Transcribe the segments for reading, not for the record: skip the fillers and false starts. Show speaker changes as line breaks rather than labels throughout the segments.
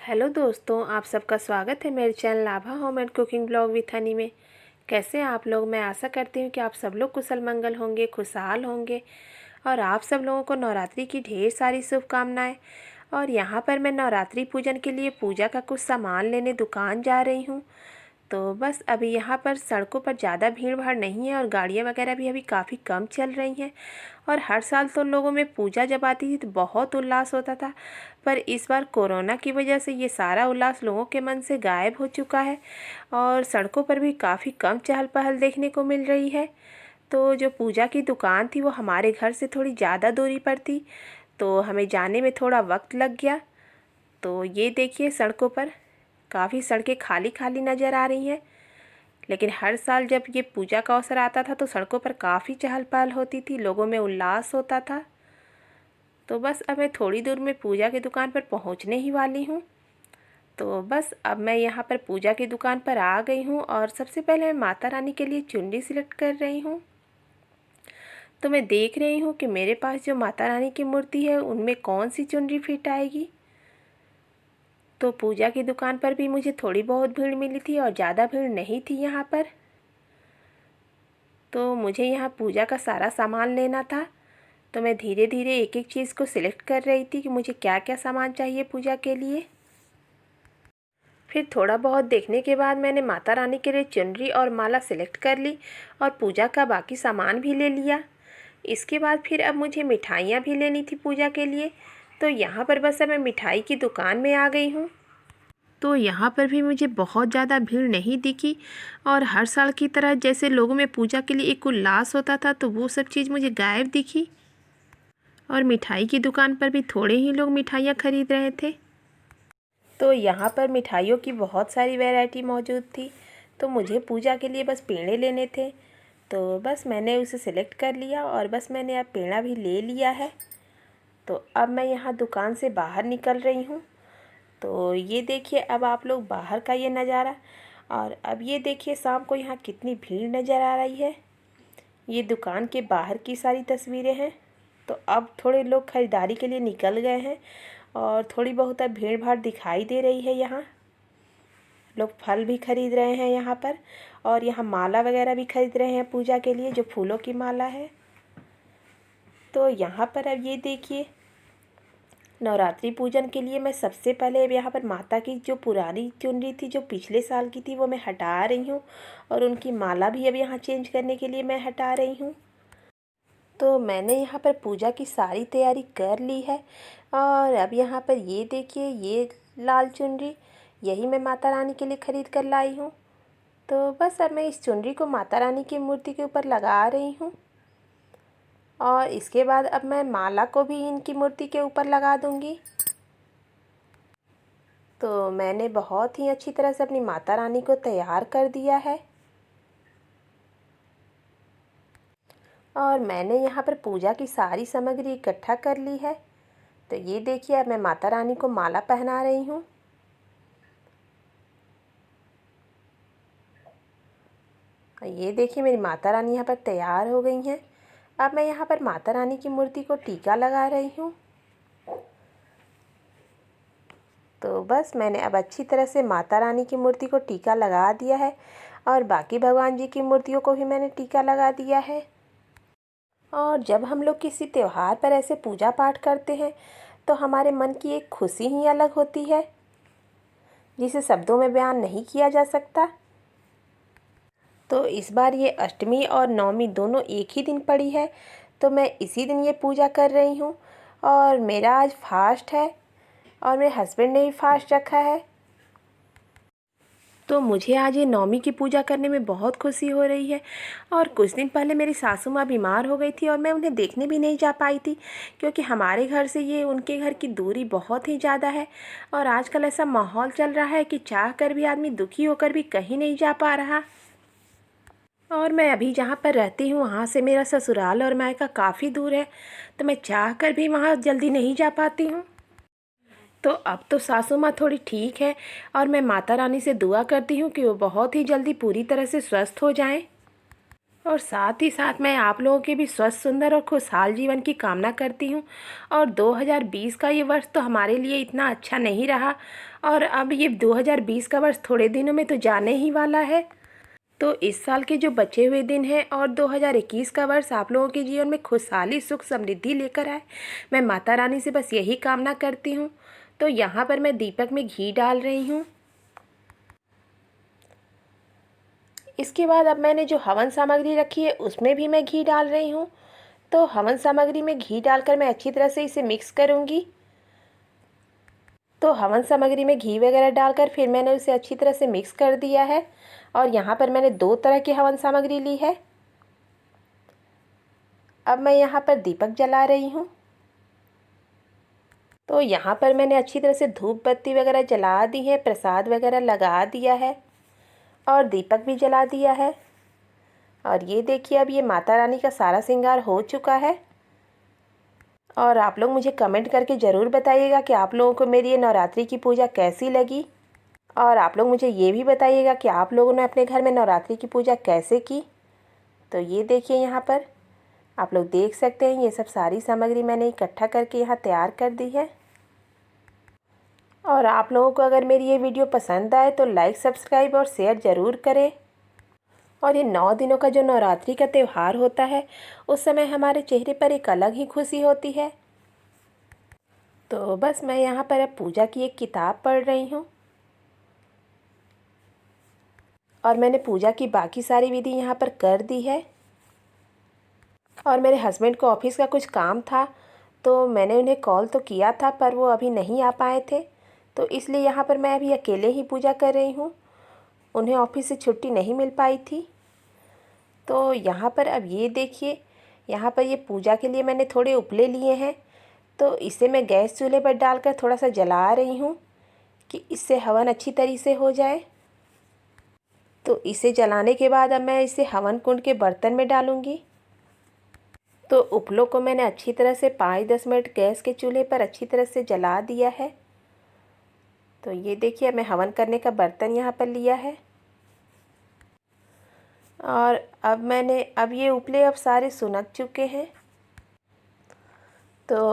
Hello दोस्तों, आप सबका स्वागत है मेरे channel Lava home and cooking blog with Honey में। कैसे हैं आप लोग। मैं आशा करती हूँ कि आप सब लोग कुशल मंगल होंगे, खुशहाल होंगे। और आप सब लोगों को नवरात्रि की ढेर सारी शुभकामनाएं। और यहाँ पर मैं नवरात्रि पूजन के लिए पूजा का कुछ सामान लेने दुकान जा रही हूँ। तो बस अभी यहाँ पर सड़कों पर ज़्यादा भीड़ भाड़ नहीं है और गाड़ियाँ वगैरह भी अभी काफ़ी कम चल रही हैं। और हर साल तो लोगों में पूजा जब आती थी तो बहुत उल्लास होता था, पर इस बार कोरोना की वजह से ये सारा उल्लास लोगों के मन से गायब हो चुका है और सड़कों पर भी काफ़ी कम चहल पहल देखने को मिल रही है। तो जो पूजा की दुकान थी वो हमारे घर से थोड़ी ज़्यादा दूरी पर थी, तो हमें जाने में थोड़ा वक्त लग गया। तो ये देखिए, सड़कों पर काफ़ी सड़कें खाली खाली नज़र आ रही हैं। लेकिन हर साल जब ये पूजा का अवसर आता था तो सड़कों पर काफ़ी चहल पहल होती थी, लोगों में उल्लास होता था। तो बस अब मैं थोड़ी दूर में पूजा की दुकान पर पहुंचने ही वाली हूँ। तो बस अब मैं यहाँ पर पूजा की दुकान पर आ गई हूँ और सबसे पहले मैं माता रानी के लिए चुनरी सिलेक्ट कर रही हूँ। तो मैं देख रही हूँ कि मेरे पास जो माता रानी की मूर्ति है उनमें कौन सी चुनरी फिट आएगी। तो पूजा की दुकान पर भी मुझे थोड़ी बहुत भीड़ मिली थी और ज़्यादा भीड़ नहीं थी यहाँ पर। तो मुझे यहाँ पूजा का सारा सामान लेना था, तो मैं धीरे धीरे एक एक चीज़ को सिलेक्ट कर रही थी कि मुझे क्या क्या सामान चाहिए पूजा के लिए। फिर थोड़ा बहुत देखने के बाद मैंने माता रानी के लिए चुनरी और माला सिलेक्ट कर ली और पूजा का बाकी सामान भी ले लिया। इसके बाद फिर अब मुझे मिठाइयाँ भी लेनी थी पूजा के लिए। तो यहाँ पर बस अब मैं मिठाई की दुकान में आ गई हूँ। तो यहाँ पर भी मुझे बहुत ज़्यादा भीड़ नहीं दिखी और हर साल की तरह जैसे लोगों में पूजा के लिए एक उल्लास होता था तो वो सब चीज़ मुझे गायब दिखी। और मिठाई की दुकान पर भी थोड़े ही लोग मिठाइयाँ खरीद रहे थे। तो यहाँ पर मिठाइयों की बहुत सारी वैरायटी मौजूद थी, तो मुझे पूजा के लिए बस पेड़े लेने थे। तो बस मैंने उसे सेलेक्ट कर लिया और बस मैंने अब पेड़ा भी ले लिया है। तो अब मैं यहाँ दुकान से बाहर निकल रही हूँ। तो ये देखिए अब आप लोग बाहर का ये नज़ारा। और अब ये देखिए शाम को यहाँ कितनी भीड़ नज़र आ रही है। ये दुकान के बाहर की सारी तस्वीरें हैं। तो अब थोड़े लोग ख़रीदारी के लिए निकल गए हैं और थोड़ी बहुत अब भीड़ भाड़ दिखाई दे रही है। यहाँ लोग फल भी खरीद रहे हैं यहाँ पर, और यहाँ माला वगैरह भी खरीद रहे हैं पूजा के लिए, जो फूलों की माला है। तो यहाँ पर अब ये देखिए, नवरात्रि पूजन के लिए मैं सबसे पहले अब यहाँ पर माता की जो पुरानी चुनरी थी, जो पिछले साल की थी, वो मैं हटा रही हूँ और उनकी माला भी अब यहाँ चेंज करने के लिए मैं हटा रही हूँ। तो मैंने यहाँ पर पूजा की सारी तैयारी कर ली है। और अब यहाँ पर ये देखिए, ये लाल चुनरी यही मैं माता रानी के लिए ख़रीद कर लाई हूँ। तो बस अब मैं इस चुनरी को माता रानी की मूर्ति के ऊपर लगा रही हूँ और इसके बाद अब मैं माला को भी इनकी मूर्ति के ऊपर लगा दूँगी। तो मैंने बहुत ही अच्छी तरह से अपनी माता रानी को तैयार कर दिया है। और मैंने यहाँ पर पूजा की सारी सामग्री इकट्ठा कर ली है। तो ये देखिए, अब मैं माता रानी को माला पहना रही हूँ। ये देखिए, मेरी माता रानी यहाँ पर तैयार हो गई हैं। अब मैं यहाँ पर माता रानी की मूर्ति को टीका लगा रही हूँ। तो बस मैंने अब अच्छी तरह से माता रानी की मूर्ति को टीका लगा दिया है और बाकी भगवान जी की मूर्तियों को भी मैंने टीका लगा दिया है। और जब हम लोग किसी त्यौहार पर ऐसे पूजा पाठ करते हैं तो हमारे मन की एक खुशी ही अलग होती है, जिसे शब्दों में बयान नहीं किया जा सकता। तो इस बार ये अष्टमी और नवमी दोनों एक ही दिन पड़ी है, तो मैं इसी दिन ये पूजा कर रही हूँ। और मेरा आज फास्ट है और मेरे हस्बैंड ने भी फास्ट रखा है। तो मुझे आज ये नवमी की पूजा करने में बहुत खुशी हो रही है। और कुछ दिन पहले मेरी सासू माँ बीमार हो गई थी और मैं उन्हें देखने भी नहीं जा पाई थी, क्योंकि हमारे घर से ये उनके घर की दूरी बहुत ही ज़्यादा है। और आजकल ऐसा माहौल चल रहा है कि चाह कर भी आदमी दुखी होकर भी कहीं नहीं जा पा रहा। और मैं अभी जहाँ पर रहती हूँ वहाँ से मेरा ससुराल और मायका काफ़ी दूर है, तो मैं चाह कर भी वहाँ जल्दी नहीं जा पाती हूँ। तो अब तो सासू माँ थोड़ी ठीक है और मैं माता रानी से दुआ करती हूँ कि वो बहुत ही जल्दी पूरी तरह से स्वस्थ हो जाएं। और साथ ही साथ मैं आप लोगों के भी स्वस्थ, सुंदर और खुशहाल जीवन की कामना करती हूँ। और 2020 का ये वर्ष तो हमारे लिए इतना अच्छा नहीं रहा, और अब ये 2020 का वर्ष थोड़े दिनों में तो जाने ही वाला है। तो इस साल के जो बचे हुए दिन हैं और 2021 का वर्ष आप लोगों के जीवन में खुशहाली, सुख, समृद्धि लेकर आए, मैं माता रानी से बस यही कामना करती हूँ। तो यहाँ पर मैं दीपक में घी डाल रही हूँ। इसके बाद अब मैंने जो हवन सामग्री रखी है उसमें भी मैं घी डाल रही हूँ। तो हवन सामग्री में घी डालकर मैं अच्छी तरह से इसे मिक्स करूँगी। तो हवन सामग्री में घी वगैरह डालकर फिर मैंने उसे अच्छी तरह से मिक्स कर दिया है। और यहाँ पर मैंने 2 तरह की हवन सामग्री ली है। अब मैं यहाँ पर दीपक जला रही हूँ। तो यहाँ पर मैंने अच्छी तरह से धूप बत्ती वगैरह जला दी है, प्रसाद वगैरह लगा दिया है और दीपक भी जला दिया है। और ये देखिए, अब ये माता रानी का सारा श्रृंगार हो चुका है। और आप लोग मुझे कमेंट करके ज़रूर बताइएगा कि आप लोगों को मेरी ये नवरात्रि की पूजा कैसी लगी। और आप लोग मुझे ये भी बताइएगा कि आप लोगों ने अपने घर में नवरात्रि की पूजा कैसे की। तो ये देखिए, यहाँ पर आप लोग देख सकते हैं, ये सब सारी सामग्री मैंने इकट्ठा करके यहाँ तैयार कर दी है। और आप लोगों को अगर मेरी ये वीडियो पसंद आए तो लाइक, सब्सक्राइब और शेयर ज़रूर करें। और ये 9 दिनों का जो नवरात्रि का त्यौहार होता है, उस समय हमारे चेहरे पर एक अलग ही खुशी होती है। तो बस मैं यहाँ पर अब पूजा की एक किताब पढ़ रही हूँ। और मैंने पूजा की बाकी सारी विधि यहाँ पर कर दी है। और मेरे हस्बैंड को ऑफिस का कुछ काम था, तो मैंने उन्हें कॉल तो किया था, पर वो अभी नहीं आ पाए थे। तो इसलिए यहाँ पर मैं अभी अकेले ही पूजा कर रही हूँ। उन्हें ऑफिस से छुट्टी नहीं मिल पाई थी। तो यहाँ पर अब ये देखिए, यहाँ पर ये पूजा के लिए मैंने थोड़े उपले लिए हैं। तो इसे मैं गैस चूल्हे पर डालकर थोड़ा सा जला रही हूँ कि इससे हवन अच्छी तरीके से हो जाए। तो इसे जलाने के बाद अब मैं इसे हवन कुंड के बर्तन में डालूँगी। तो उपलों को मैंने अच्छी तरह से 5-10 मिनट गैस के चूल्हे पर अच्छी तरह से जला दिया है। तो ये देखिए, मैं हवन करने का बर्तन यहाँ पर लिया है। और अब ये उपले अब सारे सुनक चुके हैं। तो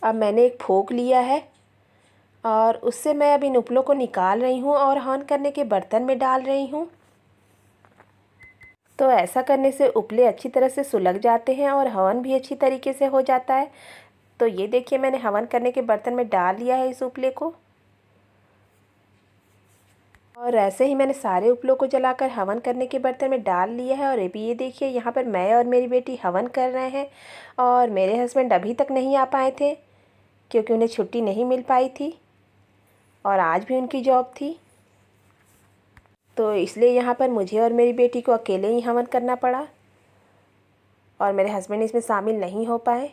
अब मैंने एक फोक लिया है और उससे मैं अब इन उपलों को निकाल रही हूँ और हवन करने के बर्तन में डाल रही हूँ। तो ऐसा करने से उपले अच्छी तरह से सुलग जाते हैं और हवन भी अच्छी तरीके से हो जाता है। तो ये देखिए, मैंने हवन करने के बर्तन में डाल लिया है इस उपले को। और ऐसे ही मैंने सारे उपलों को जलाकर हवन करने के बर्तन में डाल लिया है। और अभी ये देखिए, यहाँ पर मैं और मेरी बेटी हवन कर रहे हैं। और मेरे हस्बैंड अभी तक नहीं आ पाए थे क्योंकि उन्हें छुट्टी नहीं मिल पाई थी और आज भी उनकी जॉब थी। तो इसलिए यहाँ पर मुझे और मेरी बेटी को अकेले ही हवन करना पड़ा और मेरे हस्बैंड इसमें शामिल नहीं हो पाए।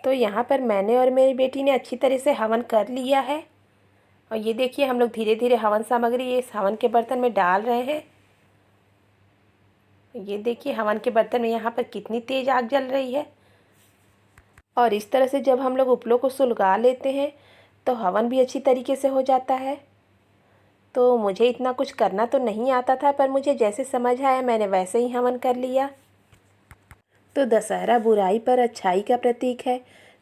तो यहाँ पर मैंने और मेरी बेटी ने अच्छी तरह से हवन कर लिया है। और ये देखिए, हम लोग धीरे धीरे हवन सामग्री इस हवन के बर्तन में डाल रहे हैं। ये देखिए, हवन के बर्तन में यहाँ पर कितनी तेज़ आग जल रही है। और इस तरह से जब हम लोग उपलों को सुलगा लेते हैं तो हवन भी अच्छी तरीके से हो जाता है। तो मुझे इतना कुछ करना तो नहीं आता था, पर मुझे जैसे समझ आया मैंने वैसे ही हवन कर लिया। तो दशहरा बुराई पर अच्छाई का प्रतीक है।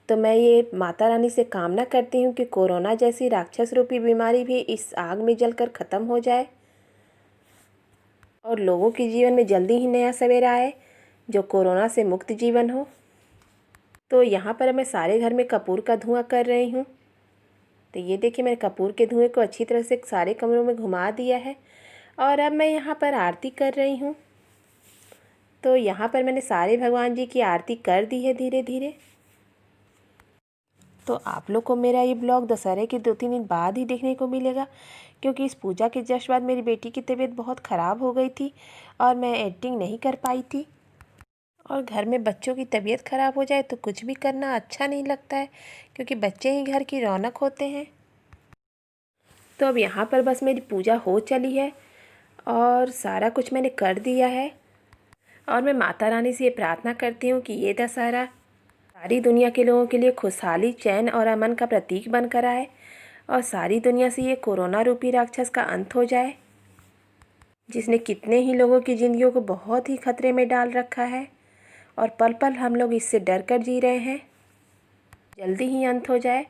तो मैं ये माता रानी से कामना करती हूँ कि कोरोना जैसी राक्षस रूपी बीमारी भी इस आग में जलकर ख़त्म हो जाए और लोगों के जीवन में जल्दी ही नया सवेरा आए, जो कोरोना से मुक्त जीवन हो। तो यहाँ पर मैं सारे घर में कपूर का धुआं कर रही हूँ। तो ये देखिए, मैंने कपूर के धुएं को अच्छी तरह से सारे कमरों में घुमा दिया है। और अब मैं यहाँ पर आरती कर रही हूँ। तो यहाँ पर मैंने सारे भगवान जी की आरती कर दी है धीरे धीरे। तो आप लोग को मेरा ये ब्लॉग दशहरे के 2-3 दिन बाद ही देखने को मिलेगा, क्योंकि इस पूजा के जस्ट बाद मेरी बेटी की तबीयत बहुत ख़राब हो गई थी और मैं एडिटिंग नहीं कर पाई थी। और घर में बच्चों की तबीयत ख़राब हो जाए तो कुछ भी करना अच्छा नहीं लगता है, क्योंकि बच्चे ही घर की रौनक होते हैं। तो अब यहाँ पर बस मेरी पूजा हो चली है और सारा कुछ मैंने कर दिया है। और मैं माता रानी से ये प्रार्थना करती हूँ कि ये दशहरा सारी दुनिया के लोगों के लिए खुशहाली, चैन और अमन का प्रतीक बनकर आए और सारी दुनिया से ये कोरोना रूपी राक्षस का अंत हो जाए। जिसने कितने ही लोगों की ज़िंदगियों को बहुत ही खतरे में डाल रखा है और पल पल हम लोग इससे डर कर जी रहे हैं। जल्दी ही अंत हो जाए।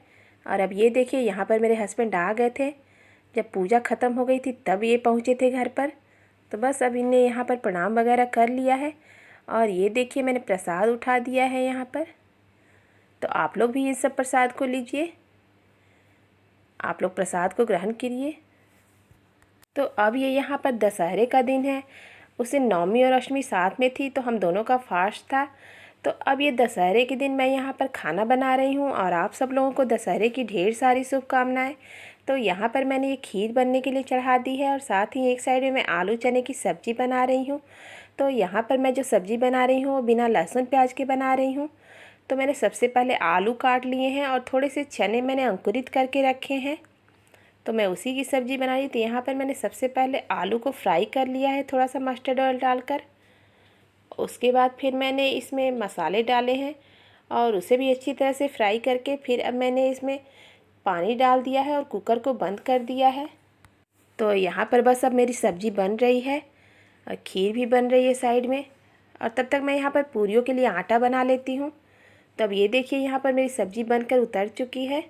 और अब ये देखिए, यहाँ पर मेरे हस्बैंड आ गए थे। जब पूजा ख़त्म हो गई थी तब ये पहुँचे थे घर पर। तो बस अब इन्हें यहाँ पर प्रणाम वगैरह कर लिया है। और ये देखिए, मैंने प्रसाद उठा दिया है यहाँ पर। तो आप लोग भी इस सब प्रसाद को लीजिए, आप लोग प्रसाद को ग्रहण करिए। तो अब ये यहाँ पर दशहरे का दिन है। उस दिन नवमी और अष्टमी साथ में थी, तो हम दोनों का फास्ट था। तो अब ये दशहरे के दिन मैं यहाँ पर खाना बना रही हूँ और आप सब लोगों को दशहरे की ढेर सारी शुभकामनाएं। तो यहाँ पर मैंने ये खीर बनने के लिए चढ़ा दी है और साथ ही एक साइड में मैं आलू चने की सब्ज़ी बना रही हूँ। तो यहाँ पर मैं जो सब्ज़ी बना रही हूँ वो बिना लहसुन प्याज के बना रही हूँ। तो मैंने सबसे पहले आलू काट लिए हैं और थोड़े से चने मैंने अंकुरित करके रखे हैं। तो मैं उसी की सब्ज़ी बना रही थी। यहाँ पर मैंने सबसे पहले आलू को फ्राई कर लिया है थोड़ा सा मस्टर्ड ऑयल डालकर। उसके बाद फिर मैंने इसमें मसाले डाले हैं और उसे भी अच्छी तरह से फ्राई करके फिर अब मैंने इसमें पानी डाल दिया है और कुकर को बंद कर दिया है। तो यहाँ पर बस अब मेरी सब्ज़ी बन रही है और खीर भी बन रही है साइड में। और तब तक मैं यहाँ पर पूरियों के लिए आटा बना लेती हूँ। तब ये देखिए, यहाँ पर मेरी सब्ज़ी बनकर उतर चुकी है।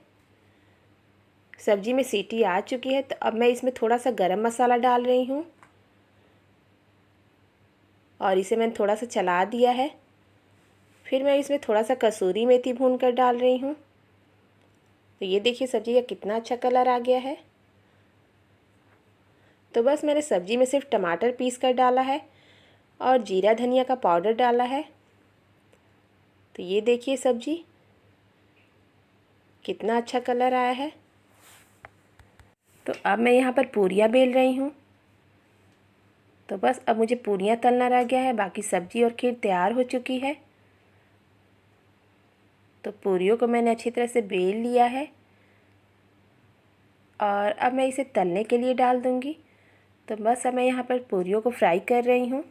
सब्ज़ी में सीटी आ चुकी है। तो अब मैं इसमें थोड़ा सा गरम मसाला डाल रही हूँ और इसे मैंने थोड़ा सा चला दिया है। फिर मैं इसमें थोड़ा सा कसूरी मेथी भून कर डाल रही हूँ। तो ये देखिए, सब्ज़ी का कितना अच्छा कलर आ गया है। तो बस मैंने सब्ज़ी में सिर्फ टमाटर पीस कर डाला है और जीरा धनिया का पाउडर डाला है। तो ये देखिए, सब्ज़ी कितना अच्छा कलर आया है। तो अब मैं यहाँ पर पूरियाँ बेल रही हूँ। तो बस अब मुझे पूरियाँ तलना रह गया है, बाकी सब्ज़ी और खीर तैयार हो चुकी है। तो पूरियों को मैंने अच्छी तरह से बेल लिया है और अब मैं इसे तलने के लिए डाल दूँगी। तो बस अब मैं यहाँ पर पूरियों को फ्राई कर रही हूँ।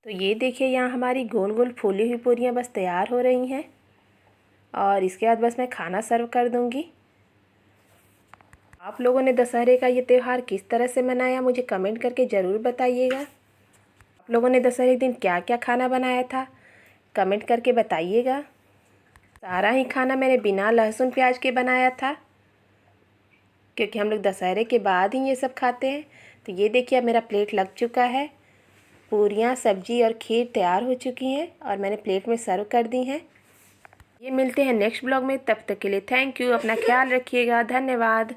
तो ये देखिए, यहाँ हमारी गोल गोल फूली हुई पूरियाँ बस तैयार हो रही हैं और इसके बाद बस मैं खाना सर्व कर दूँगी। आप लोगों ने दशहरे का ये त्यौहार किस तरह से मनाया, मुझे कमेंट करके ज़रूर बताइएगा। आप लोगों ने दशहरे के दिन क्या क्या खाना बनाया था, कमेंट करके बताइएगा। सारा ही खाना मैंने बिना लहसुन प्याज के बनाया था, क्योंकि हम लोग दशहरे के बाद ही ये सब खाते हैं। तो ये देखिए, अब मेरा प्लेट लग चुका है। पूरियाँ, सब्जी और खीर तैयार हो चुकी हैं और मैंने प्लेट में सर्व कर दी हैं। ये मिलते हैं नेक्स्ट ब्लॉग में। तब तक के लिए थैंक यू। अपना ख्याल रखिएगा। धन्यवाद।